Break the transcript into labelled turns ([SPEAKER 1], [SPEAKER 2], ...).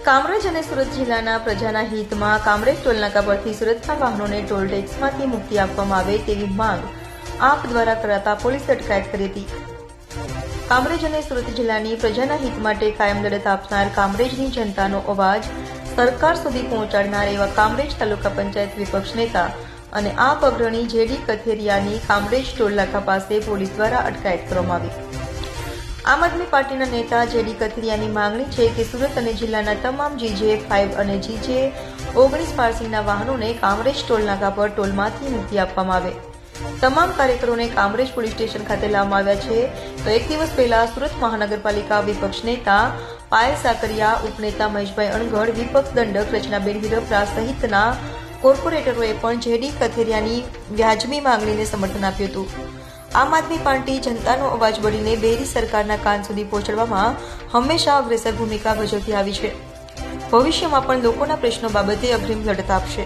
[SPEAKER 1] કામરેજ અને સુરત જિલ્લાના પ્રજાના હિતમાં કામરેજ ટોલનાકા પરથી સુરતના વાહનોને ટોલ ટેક્સમાંથી મુક્તિ આપવામાં આવે તેવી માંગ આપ દ્વારા કરાતા પોલીસે અટકાયત કરી હતી. કામરેજ અને સુરત જિલ્લાની પ્રજાના હિત માટે કાયમ લડત આપનાર કામરેજની જનતાનો અવાજ સરકાર સુધી પહોંચાડનાર એવા કામરેજ તાલુકા પંચાયત વિપક્ષ નેતા અને આપ અગ્રણી જેડી કથેરિયાની કામરેજ ટોલનાકા પાસે પોલીસ દ્વારા અટકાયત કરવામાં આવી. આમ આદમી પાર્ટીના નેતા જેડી કથિરિયાની માંગણી છે કે સુરત અને જિલ્લાના તમામ GJ5 અને GJ19 પાર્સિંગના વાહનોને કામરેજ ટોલનાકા પર ટોલમાંથી મુક્તિ આપવામાં આવે. તમામ કાર્યકરોને કામરેજ પોલીસ સ્ટેશન ખાતે લાવવામાં આવ્યા છે. તો એક દિવસ પહેલા સુરત મહાનગરપાલિકા વિપક્ષ નેતા પાયલ સાકરિયા, ઉપનેતા મહેશભાઈ અણગઢ, વિપક્ષ દંડક રચનાબેન હિરપરા સહિતના કોર્પોરેટરોએ પણ જેડી કથિરિયાની વ્યાજબી માંગણીને સમર્થન આપ્યું હતું. આમ આદમી પાર્ટી જનતાનો અવાજ બનીને બેરી સરકારના કાન સુધી પહોંચાડવામાં હંમેશા અગ્રેસર ભૂમિકા ભજવતી આવી છે. ભવિષ્યમાં પણ લોકોના પ્રશ્નો બાબતે અગ્રીમ લડત આપશે.